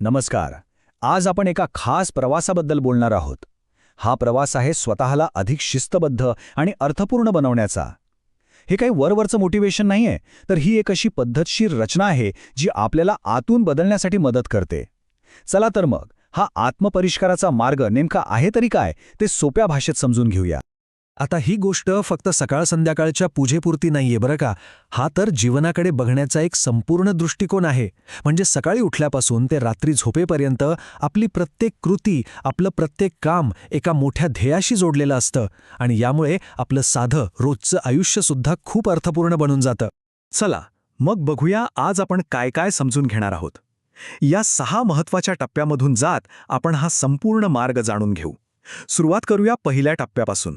नमस्कार. आज आपण एका खास प्रवासाबद्दल बोलणार आहोत. हा प्रवास आहे स्वतःला अधिक शिस्तबद्ध आणि अर्थपूर्ण बनवण्याचा. हे काही वरवरचं मोटिवेशन नाहीये, तर ही एक अशी पद्धतशीर रचना आहे जी आपल्याला आतून बदलण्यासाठी मदत करते. चला तर मग हा आत्मपरिष्काराचा मार्ग नेमका आहे तरी काय ते सोप्या भाषेत समजून घेऊया. आता ही गोष्ट फक्त सकाळ संध्याकाळच्या पूजेपुरती नाहीये बरं का. हा तर जीवनाकडे बघण्याचा एक संपूर्ण दृष्टिकोन आहे. म्हणजे सकाळी उठल्यापासून ते रात्री झोपेपर्यंत आपली प्रत्येक कृती, आपलं प्रत्येक काम एका मोठ्या ध्येयाशी जोडलेलं असतं आणि यामुळे आपलं साधं रोजचं आयुष्यसुद्धा खूप अर्थपूर्ण बनून जातं. चला मग बघूया आज आपण काय काय समजून घेणार आहोत. या 6 महत्त्वाच्या टप्प्यामधून जात आपण हा संपूर्ण मार्ग जाणून घेऊ. सुरुवात करूया पहिल्या टप्प्यापासून.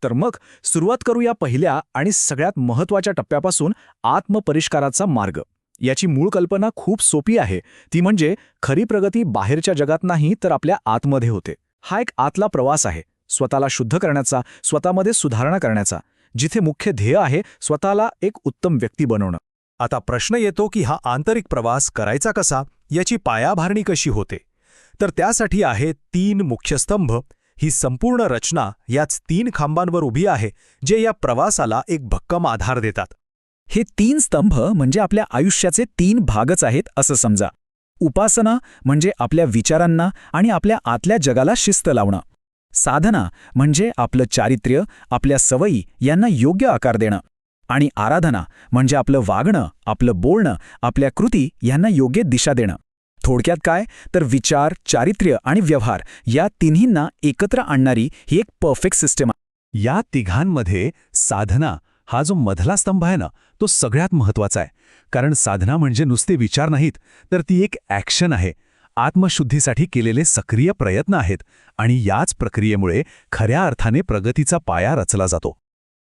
तर मग सुरुवात करूया पहिल्या आणि सगळ्यात महत्त्वाच्या टप्प्यापासून, आत्मपरिष्काराचा मार्ग. याची मूळ कल्पना खूप सोपी आहे. ती म्हणजे खरी प्रगती बाहेरच्या जगात नाही तर आपल्या आतमध्ये होते. हा एक आतला प्रवास आहे, स्वतःला शुद्ध करण्याचा, स्वतःमध्ये सुधारणा करण्याचा, जिथे मुख्य ध्येय आहे स्वतःला एक उत्तम व्यक्ती बनवणं. आता प्रश्न येतो की हा आंतरिक प्रवास करायचा कसा, याची पायाभरणी कशी होते. तर त्यासाठी आहे 3 मुख्य स्तंभ. ही संपूर्ण रचना याच 3 खांबांवर उभी आहे, जे या प्रवासाला एक भक्कम आधार देतात. हे 3 स्तंभ म्हणजे आपल्या आयुष्याचे 3 भागच आहेत असं समजा. उपासना म्हणजे आपल्या विचारांना आणि आपल्या आतल्या जगाला शिस्त लावणं. साधना म्हणजे आपलं चारित्र्य, आपल्या सवयी यांना योग्य आकार देणं. आणि आराधना म्हणजे आपलं वागणं, आपलं बोलणं, आपल्या कृती यांना योग्य दिशा देणं. थोडक्यात काय तर विचार, चारित्र्य आणि व्यवहार या तिन्हींना एकत्र आणणारी ही एक परफेक्ट सिस्टम आहे. या तिघांमध्ये साधना हा जो मधला स्तंभ आहे ना, तो सगळ्यात महत्त्वाचा आहे. कारण साधना म्हणजे नुसते विचार नाहीत, तर ती एक ॲक्शन आहे. आत्मशुद्धीसाठी केलेले सक्रिय प्रयत्न आहेत आणि याच प्रक्रियेमुळे खऱ्या अर्थाने प्रगतीचा पाया रचला जातो.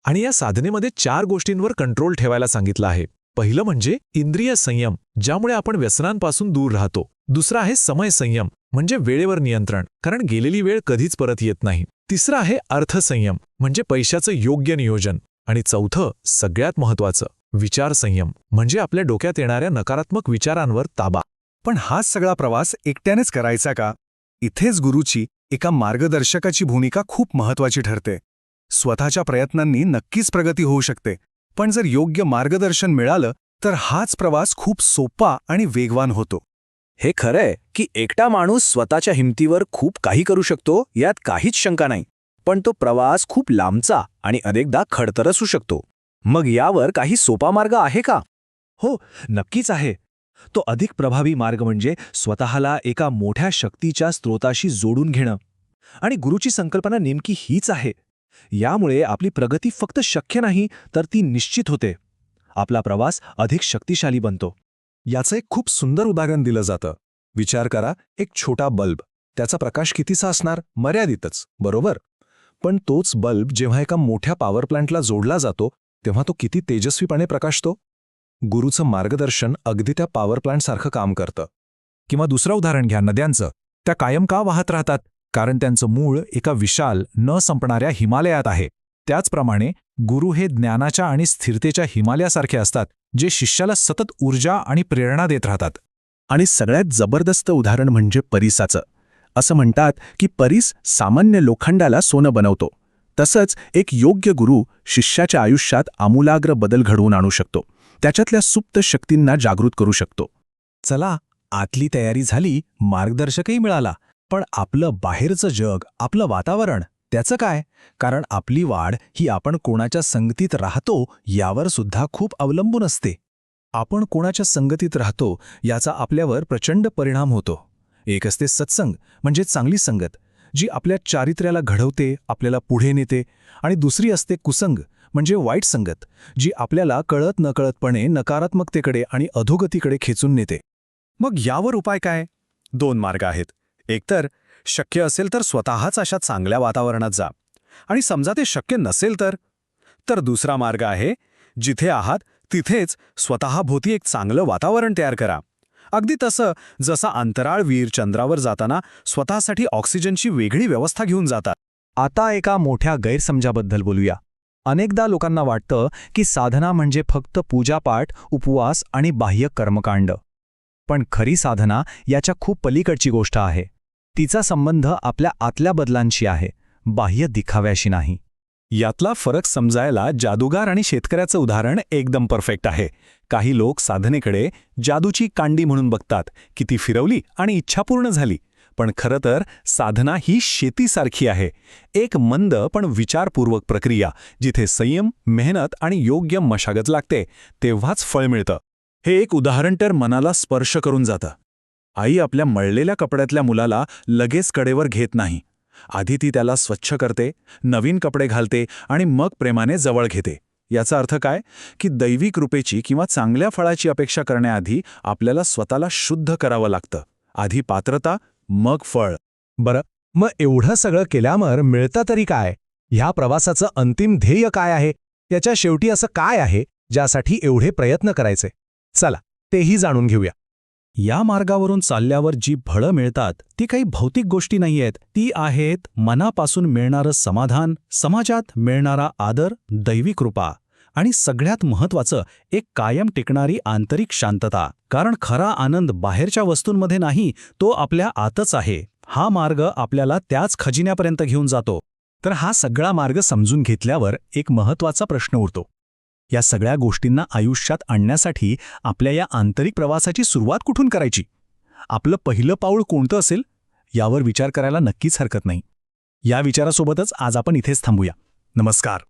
आणि या साधनेमध्ये 4 गोष्टींवर कंट्रोल ठेवायला सांगितलं आहे. पहिलं म्हणजे इंद्रिय संयम, ज्यामुळे आपण व्यसनांपासून दूर राहतो. दुसरा आहे समय संयम, म्हणजे वेळेवर नियंत्रण, कारण गेलेली वेळ कधीच परत येत नाही. तिसरं आहे अर्थसंयम, म्हणजे पैशाचं योग्य नियोजन. आणि चौथं, सगळ्यात महत्त्वाचं, विचार संयम, म्हणजे आपल्या डोक्यात येणाऱ्या नकारात्मक विचारांवर ताबा. पण हाच सगळा प्रवास एकट्यानेच करायचा का? इथेच गुरुची, एका मार्गदर्शकाची भूमिका खूप महत्त्वाची ठरते. स्वतःच्या प्रयत्नांनी नक्कीच प्रगती होऊ शकते, पण जर योग्य मार्गदर्शन मिळालं तर हाच प्रवास खूप सोपा आणि वेगवान होतो. हे खरंय की एकटा माणूस स्वतःच्या हिमतीवर खूप काही करू शकतो, यात काहीच शंका नाही. पण तो प्रवास खूप लांबचा आणि अनेकदा खडतर असू शकतो. मग यावर काही सोपा मार्ग आहे का? हो, नक्कीच आहे. तो अधिक प्रभावी मार्ग म्हणजे स्वतःला एका मोठ्या शक्तीच्या स्रोताशी जोडून घेणं. आणि गुरुची संकल्पना नेमकी हीच आहे. यामुळे आपली प्रगती फक्त शक्य नाही, तर ती निश्चित होते. आपला प्रवास अधिक शक्तिशाली बनतो. याचं एक खूप सुंदर उदाहरण दिलं जातं. विचार करा, एक छोटा बल्ब. त्याचा प्रकाश कितीसा असणार? मर्यादितच, बरोबर? पण तोच बल्ब जेव्हा एका मोठ्या पॉवर प्लांटला जोडला जातो, तेव्हा तो किती तेजस्वीपणे प्रकाशतो. गुरुचं मार्गदर्शन अगदी त्या पॉवर प्लांटसारखं काम करतं. किंवा दुसरं उदाहरण घ्या, नद्यांचं. त्या कायम का वाहत राहतात? कारण त्यांचं मूळ एका विशाल, न संपणाऱ्या हिमालयात आहे. त्याचप्रमाणे गुरु हे ज्ञानाच्या आणि स्थिरतेच्या हिमालयासारखे असतात, जे शिष्याला सतत ऊर्जा आणि प्रेरणा देत राहतात. आणि सगळ्यात जबरदस्त उदाहरण म्हणजे परीसाचं. असं म्हणतात की परीस सामान्य लोखंडाला सोनं बनवतो. तसंच एक योग्य गुरु शिष्याच्या आयुष्यात आमूलाग्र बदल घडवून आणू शकतो, त्याच्यातल्या सुप्त शक्तींना जागृत करू शकतो. चला, आतली तयारी झाली, मार्गदर्शकही मिळाला. पण आपलं बाहेरचं जग, आपलं वातावरण, त्याचं काय? कारण आपली वाढ ही आपण कोणाच्या संगतीत राहतो यावर सुद्धा खूप अवलंबून असते. आपण कोणाच्या संगतीत राहतो याचा आपल्यावर प्रचंड परिणाम होतो. एक असते सत्संग, म्हणजे चांगली संगत, जी आपल्या चारित्र्याला घडवते, आपल्याला पुढे नेते. आणि दुसरी असते कुसंग, म्हणजे वाईट संगत, जी आपल्याला कळत नकळतपणे नकारात्मकतेकडे आणि अधोगतीकडे खेचून नेते. मग यावर उपाय काय? 2 मार्ग आहेत. एकतर शक्य असेल तर स्वतःच अशा चांगल्या वातावरणात जा. आणि समजा ते शक्य नसेल तर दुसरा मार्ग आहे, जिथे आहात तिथेच स्वतःभोवती एक चांगलं वातावरण तयार करा. अगदी तसं जसं अंतराळवीर चंद्रावर जाताना स्वतःसाठी ऑक्सिजनची वेगळी व्यवस्था घेऊन जातात. आता एका मोठ्या गैरसमजाबद्दल बोलूया. अनेकदा लोकांना वाटतं की साधना म्हणजे फक्त पूजापाठ, उपवास आणि बाह्य कर्मकांड. पण खरी साधना याच्या खूप पलीकडची गोष्ट आहे. तिचा संबंध आपल्या आतल्या बदलांशी आहे, बाह्य दिखाव्याशी नाही. यातला फरक समजायला जादूगार आणि शेतकऱ्याचं उदाहरण एकदम परफेक्ट आहे. काही लोक साधनेकडे जादूची कांडी म्हणून बघतात की ती फिरवली आणि इच्छा पूर्ण झाली. पण खरं तर साधना ही शेतीसारखी आहे, एक मंद पण विचारपूर्वक प्रक्रिया, जिथे संयम, मेहनत आणि योग्य मशागत लागते, तेव्हाच फळ मिळतं. हे एक उदाहरण तर मनाला स्पर्श करून जातं. आई आपल्या मळलेल्या कपड्यातल्या मुलाला लगेच कडेवर घेत नाही. आधी ती त्याला स्वच्छ करते, नवीन कपडे घालते आणि मग प्रेमाने जवळ घेते. याचा अर्थ काय की दैवी कृपेची किंवा चांगल्या फळाची अपेक्षा करण्याआधी आपल्याला स्वतःला शुद्ध करावं लागतं. आधी पात्रता, मग फळ. बरं, मग एवढं सगळं केल्यावर मिळतं तरी काय? ह्या प्रवासाचं अंतिम ध्येय काय आहे? याच्या शेवटी असं काय आहे ज्यासाठी एवढे प्रयत्न करायचे? चला, तेही जाणून घेऊया. या मार्गावरून चालल्यावर जी फळं मिळतात ती काही भौतिक गोष्टी नाहीयेत. ती आहेत मनापासून मिळणारं समाधान, समाजात मिळणारा आदर, दैवी कृपा आणि सगळ्यात महत्त्वाचं एक कायम टिकणारी आंतरिक शांतता. कारण खरा आनंद बाहेरच्या वस्तूंमध्ये नाही, तो आपल्या आतच आहे. हा मार्ग आपल्याला त्याच खजिन्यापर्यंत घेऊन जातो. तर हा सगळा मार्ग समजून घेतल्यावर एक महत्त्वाचा प्रश्न उरतो. या सगळ्या गोष्टींना आयुष्यात आणण्यासाठी आपल्या या आंतरिक प्रवासाची सुरुवात कुठून करायची? आपलं पहिलं पाऊल कोणतं असेल यावर विचार करायला नक्कीच हरकत नाही. या विचारासोबतच आज आपण इथेच थांबूया. नमस्कार.